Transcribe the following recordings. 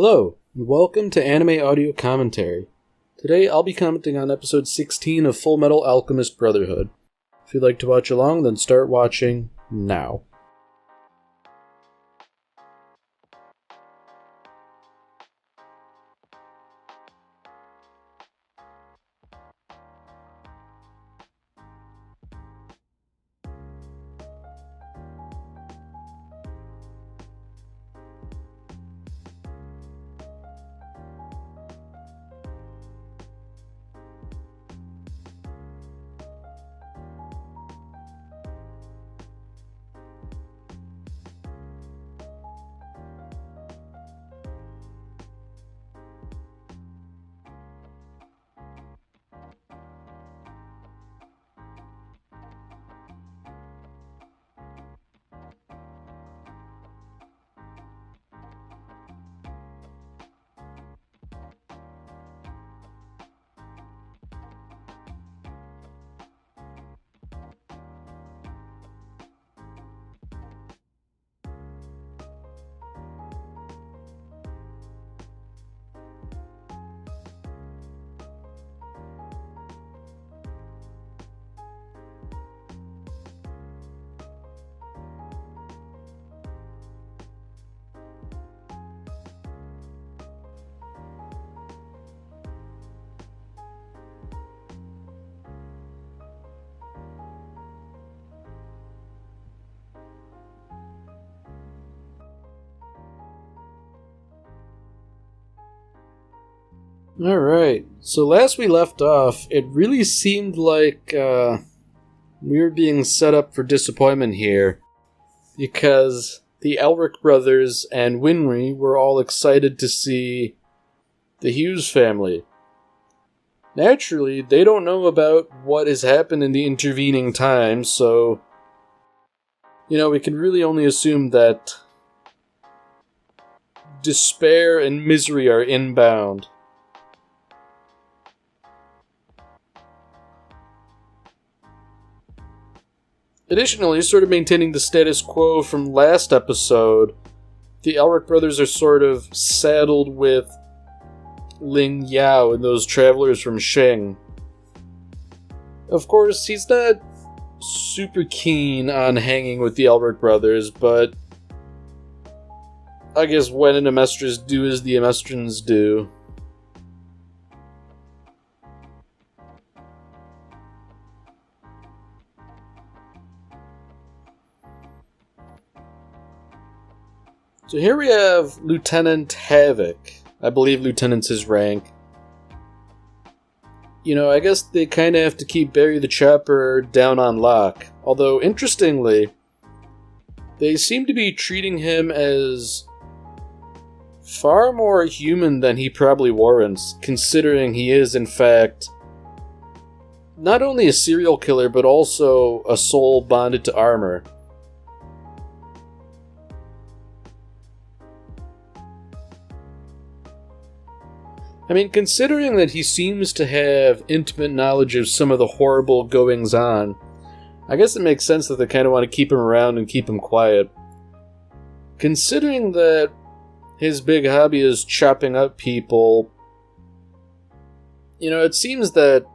Hello, and welcome to Anime Audio Commentary. Today I'll be commenting on episode 16 of Fullmetal Alchemist Brotherhood. If you'd like to watch along, then start watching now. Alright, so last we left off, it really seemed like we were being set up for disappointment here, because the Elric brothers and Winry were all excited to see the Hughes family. Naturally, they don't know about what has happened in the intervening time, so, we can really only assume that despair and misery are inbound. Additionally, sort of maintaining the status quo from last episode, the Elric brothers are sort of saddled with Ling Yao and those travelers from Sheng. Of course, he's not super keen on hanging with the Elric brothers, but I guess when an Amestris do as the Amestrins do. So here we have Lieutenant Havoc. I believe Lieutenant's his rank. I guess they kind of have to keep Barry the Chopper down on lock. Although, interestingly, they seem to be treating him as far more human than he probably warrants, considering he is, in fact, not only a serial killer, but also a soul bonded to armor. I mean, considering that he seems to have intimate knowledge of some of the horrible goings-on, I guess it makes sense that they kind of want to keep him around and keep him quiet. Considering that his big hobby is chopping up people, it seems that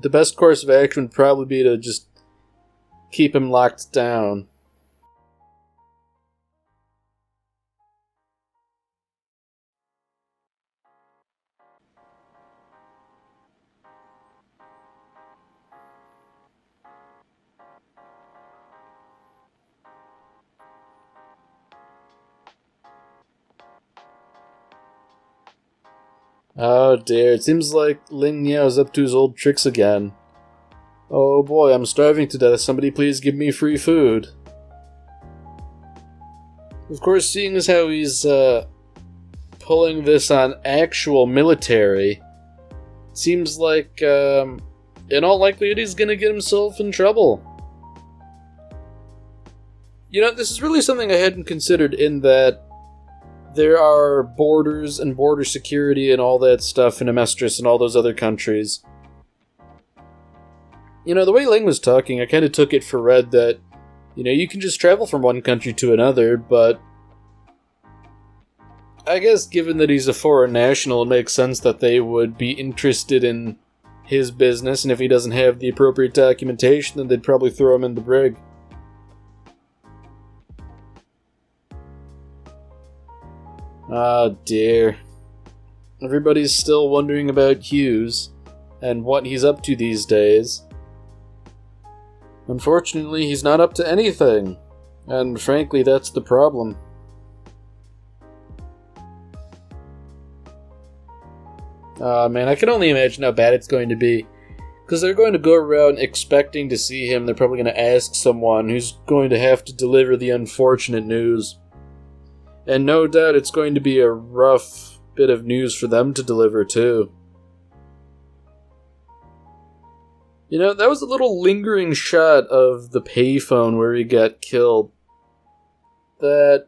the best course of action would probably be to just keep him locked down. Oh dear, it seems like Ling Yao's up to his old tricks again. Oh boy, I'm starving to death. Somebody please give me free food. Of course, seeing as how he's pulling this on actual military, it seems like in all likelihood he's gonna get himself in trouble. This is really something I hadn't considered, in that there are borders and border security and all that stuff in Amestris and all those other countries. The way Ling was talking, I kind of took it for read that, you can just travel from one country to another, but I guess given that he's a foreign national, it makes sense that they would be interested in his business, and if he doesn't have the appropriate documentation, then they'd probably throw him in the brig. Ah, dear. Everybody's still wondering about Hughes, and what he's up to these days. Unfortunately, he's not up to anything, and frankly, that's the problem. Man, I can only imagine how bad it's going to be. Because they're going to go around expecting to see him. They're probably going to ask someone who's going to have to deliver the unfortunate news. And no doubt it's going to be a rough bit of news for them to deliver, too. You know, that was a little lingering shot of the payphone where he got killed. That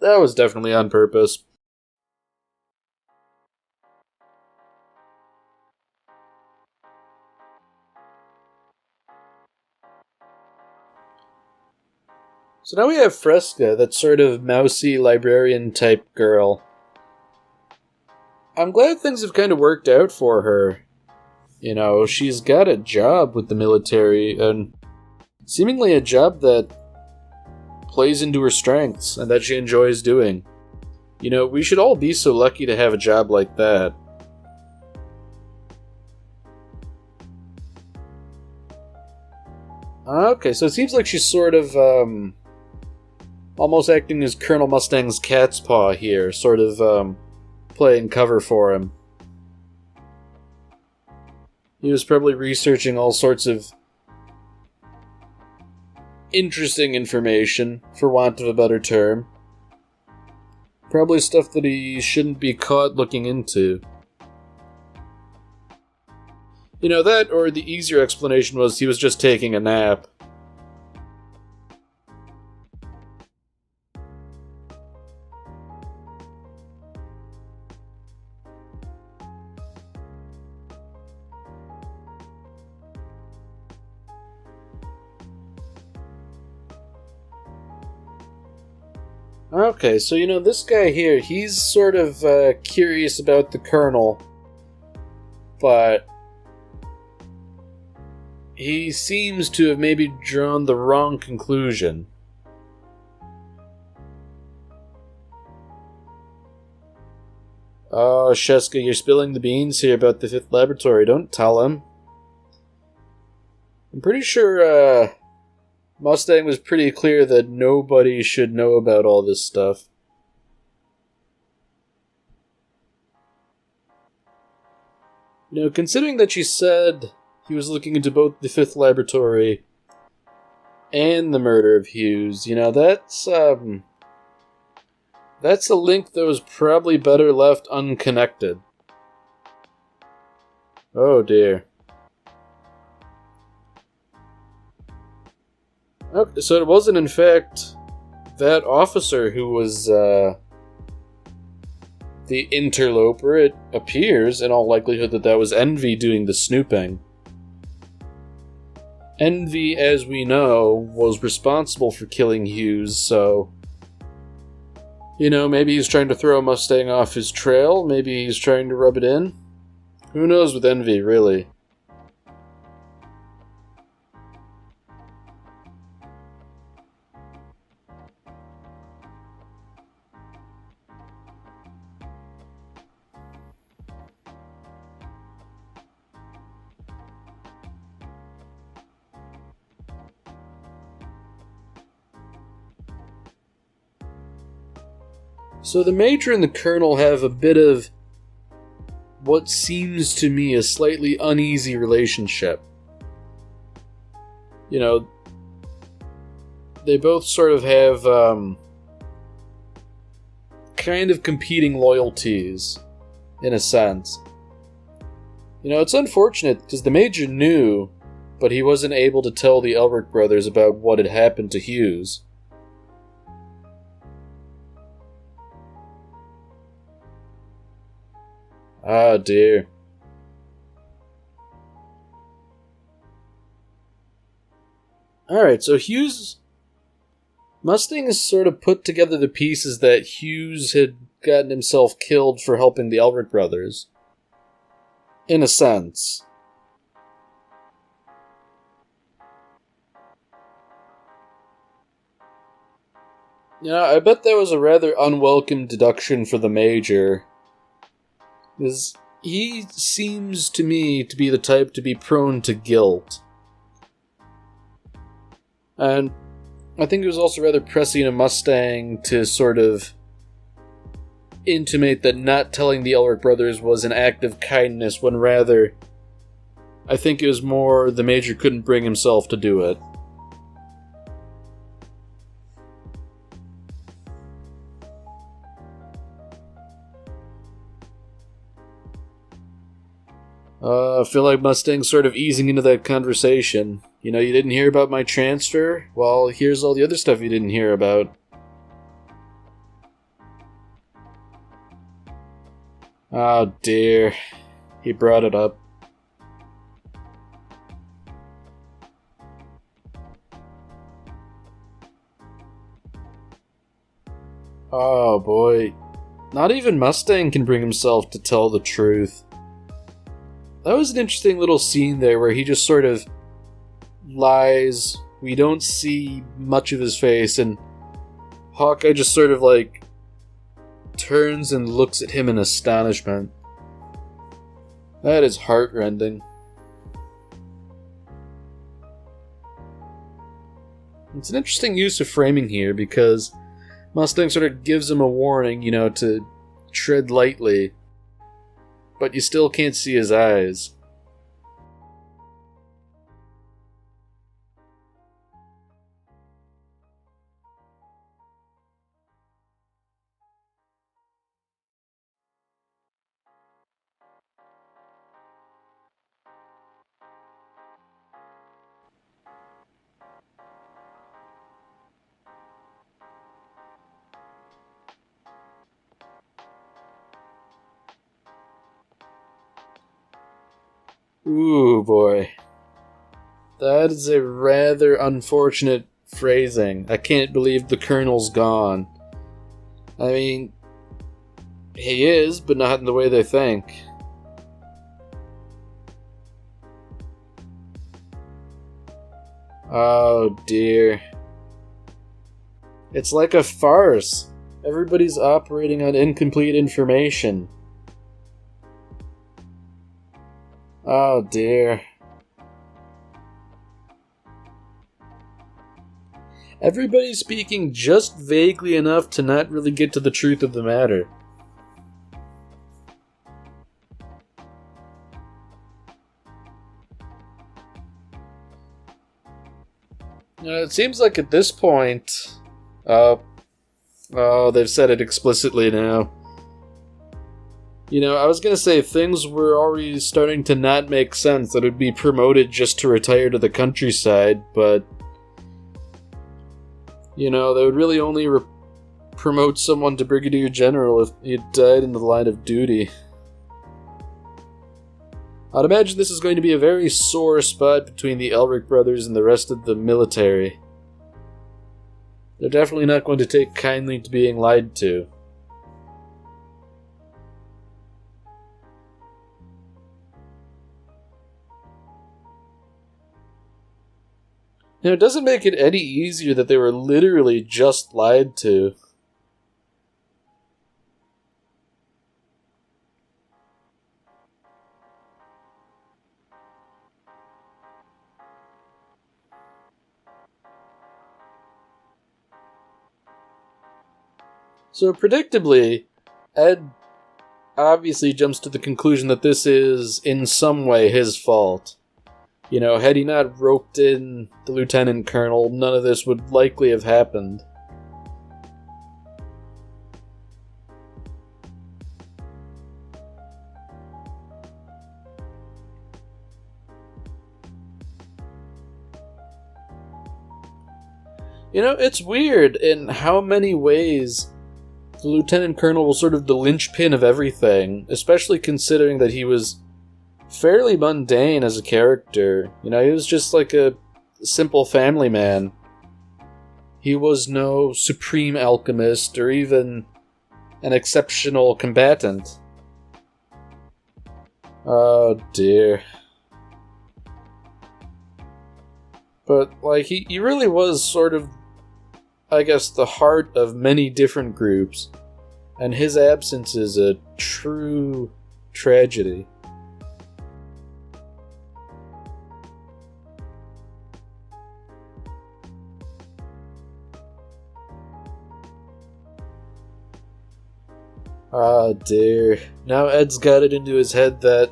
was definitely on purpose. So now we have Fresca, that sort of mousy librarian-type girl. I'm glad things have kind of worked out for her. You know, she's got a job with the military, and seemingly a job that plays into her strengths, and that she enjoys doing. You know, we should all be so lucky to have a job like that. Okay, so it seems like she's sort of, almost acting as Colonel Mustang's cat's paw here, sort of, playing cover for him. He was probably researching all sorts of interesting information, for want of a better term. Probably stuff that he shouldn't be caught looking into. You know, that, or the easier explanation was he was just taking a nap. Okay, so you know, this guy here, he's sort of curious about the Colonel, but he seems to have maybe drawn the wrong conclusion. Oh, Sheska, you're spilling the beans here about the 5th laboratory. Don't tell him. I'm pretty sure, Mustang was pretty clear that nobody should know about all this stuff. You know, considering that she said he was looking into both the 5th laboratory and the murder of Hughes, you know, that's a link that was probably better left unconnected. Oh dear. Okay, so it wasn't in fact that officer who was the interloper. It appears, in all likelihood, that that was Envy doing the snooping. Envy, as we know, was responsible for killing Hughes, so... You know, maybe he's trying to throw Mustang off his trail, maybe he's trying to rub it in. Who knows with Envy, really? So the Major and the Colonel have a bit of what seems to me a slightly uneasy relationship. You know, they both sort of have kind of competing loyalties, in a sense. You know, it's unfortunate because the Major knew, but he wasn't able to tell the Elric brothers about what had happened to Hughes. Ah, dear. Alright, so Hughes Mustang has sort of put together the pieces that Hughes had gotten himself killed for helping the Elric brothers. In a sense. Yeah, I bet that was a rather unwelcome deduction for the Major. Because he seems to me to be the type to be prone to guilt. And I think it was also rather pressing of Mustang to sort of intimate that not telling the Elric brothers was an act of kindness, when rather, I think it was more the Major couldn't bring himself to do it. I feel like Mustang's sort of easing into that conversation. You know, you didn't hear about my transfer? Well, here's all the other stuff you didn't hear about. Oh dear. He brought it up. Oh boy. Not even Mustang can bring himself to tell the truth. That was an interesting little scene there where he just sort of lies. We don't see much of his face, and Hawkeye just sort of like turns and looks at him in astonishment. That is heartrending. It's an interesting use of framing here because Mustang sort of gives him a warning, you know, to tread lightly. But you still can't see his eyes. Ooh, boy. That is a rather unfortunate phrasing. I can't believe the Colonel's gone. I mean, he is, but not in the way they think. Oh, dear. It's like a farce. Everybody's operating on incomplete information. Oh dear. Everybody's speaking just vaguely enough to not really get to the truth of the matter. It seems like at this point... they've said it explicitly now. You know, I was gonna say things were already starting to not make sense, that it would be promoted just to retire to the countryside, but... You know, they would really only promote someone to Brigadier General if he had died in the line of duty. I'd imagine this is going to be a very sore spot between the Elric brothers and the rest of the military. They're definitely not going to take kindly to being lied to. You know, it doesn't make it any easier that they were literally just lied to. So, predictably, Ed obviously jumps to the conclusion that this is, in some way, his fault. You know, had he not roped in the lieutenant colonel, none of this would likely have happened. You know, it's weird in how many ways the lieutenant colonel was sort of the linchpin of everything, especially considering that he was fairly mundane as a character. You know, he was just like a simple family man. He was no supreme alchemist or even an exceptional combatant. Oh dear. But, like, he really was sort of, I guess, the heart of many different groups, and his absence is a true tragedy. Ah, dear. Now Ed's got it into his head that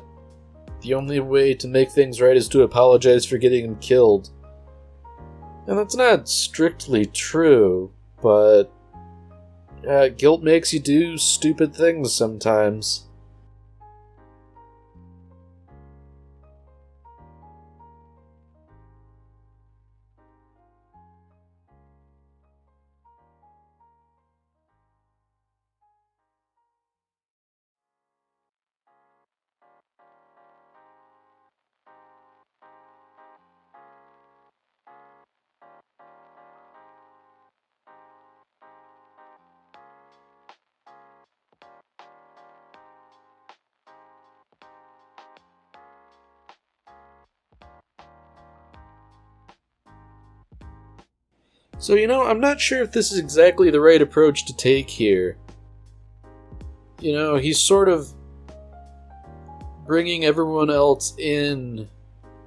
the only way to make things right is to apologize for getting him killed. And that's not strictly true, but guilt makes you do stupid things sometimes. So, I'm not sure if this is exactly the right approach to take here. He's sort of bringing everyone else in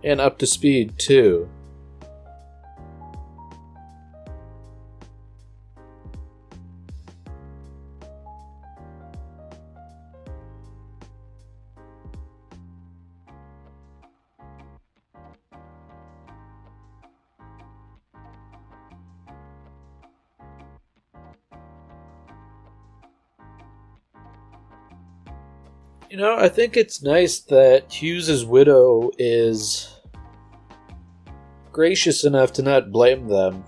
and up to speed, too. I think it's nice that Hughes's widow is gracious enough to not blame them.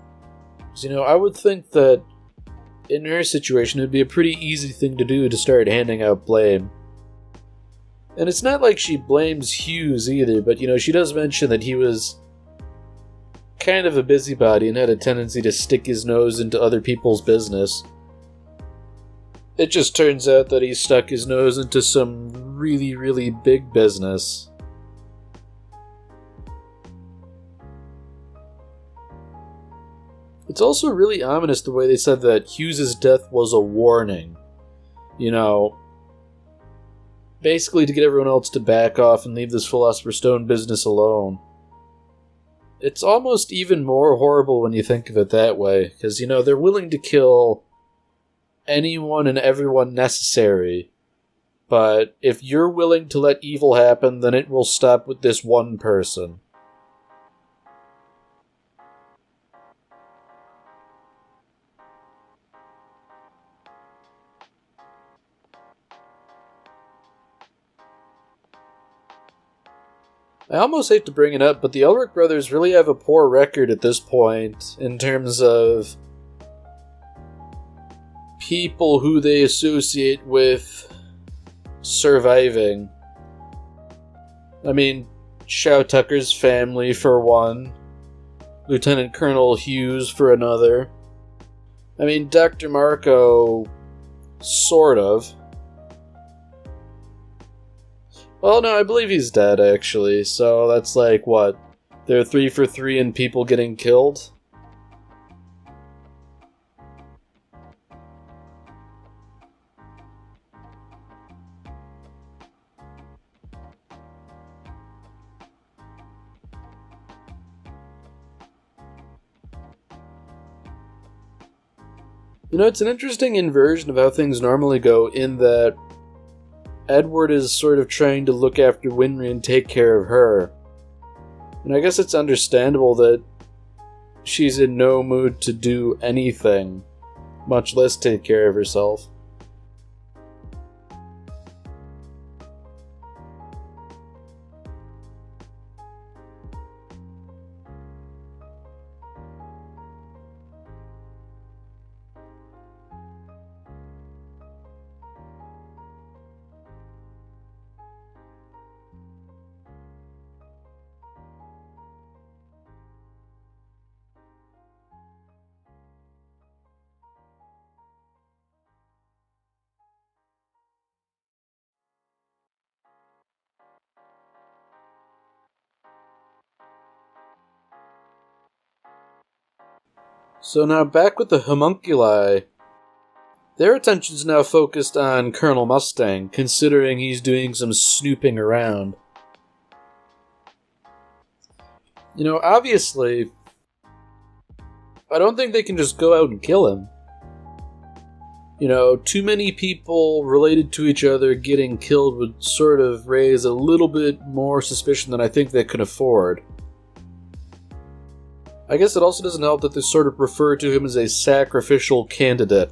Because, I would think that in her situation it would be a pretty easy thing to do to start handing out blame. And it's not like she blames Hughes either, but, she does mention that he was kind of a busybody and had a tendency to stick his nose into other people's business. It just turns out that he stuck his nose into some really, really big business. It's also really ominous the way they said that Hughes's death was a warning. Basically to get everyone else to back off and leave this Philosopher's Stone business alone. It's almost even more horrible when you think of it that way, because, they're willing to kill anyone and everyone necessary, but if you're willing to let evil happen, then it will stop with this one person. I almost hate to bring it up, but the Elric brothers really have a poor record at this point in terms of people who they associate with surviving. I mean, Shao Tucker's family for one, Lieutenant Colonel Hughes for another. I mean, Dr. Marco, sort of. Well, no, I believe he's dead, actually, so that's like, what? They're 3 for 3 in people getting killed? It's an interesting inversion of how things normally go, in that Edward is sort of trying to look after Winry and take care of her. And I guess it's understandable that she's in no mood to do anything, much less take care of herself. So now back with the homunculi. Their attention's now focused on Colonel Mustang, considering he's doing some snooping around. You know, obviously, I don't think they can just go out and kill him. You know, too many people related to each other getting killed would sort of raise a little bit more suspicion than I think they could afford. I guess it also doesn't help that they sort of refer to him as a sacrificial candidate.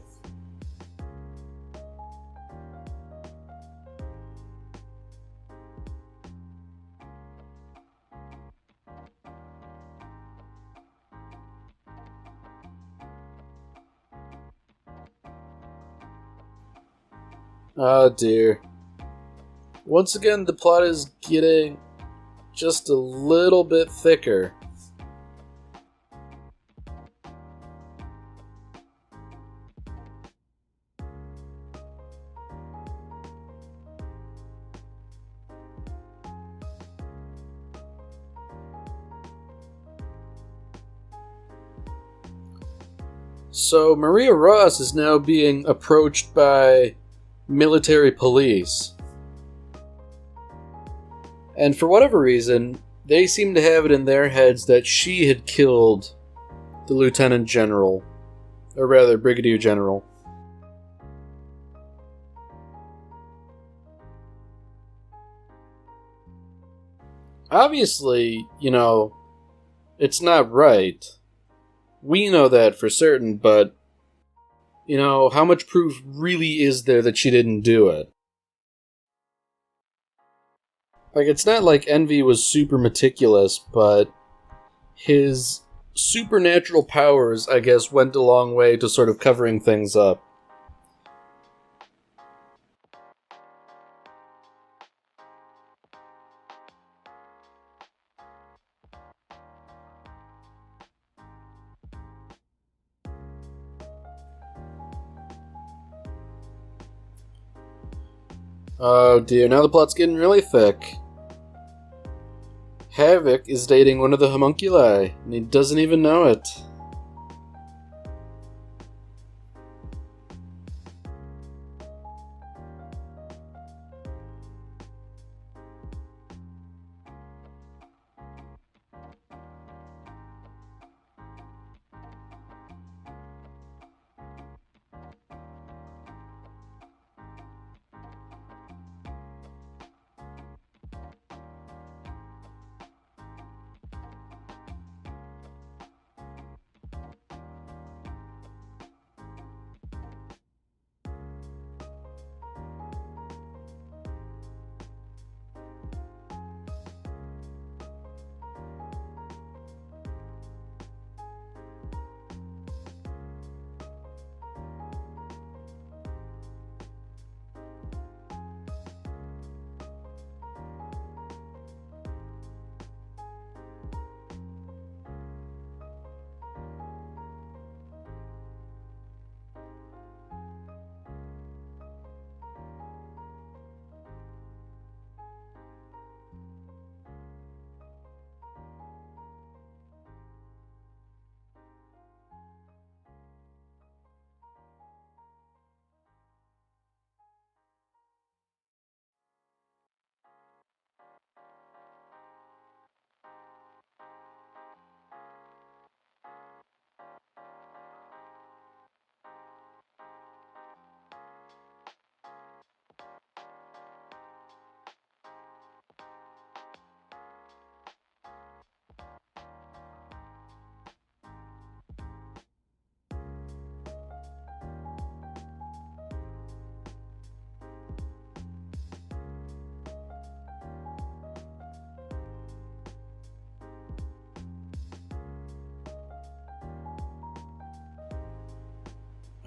Oh dear. Once again, the plot is getting just a little bit thicker. So Maria Ross is now being approached by military police. And for whatever reason, they seem to have it in their heads that she had killed the Lieutenant General, or rather Brigadier General. Obviously, you know, it's not right. We know that for certain, but, you know, how much proof really is there that she didn't do it? Like, it's not like Envy was super meticulous, but his supernatural powers, I guess, went a long way to sort of covering things up. Oh dear, now the plot's getting really thick. Havoc is dating one of the homunculi, and he doesn't even know it.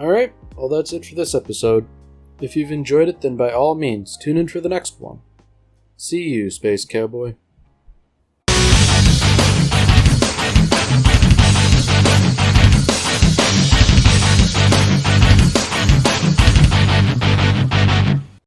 Alright, well that's it for this episode. If you've enjoyed it, then by all means, tune in for the next one. See you, Space Cowboy.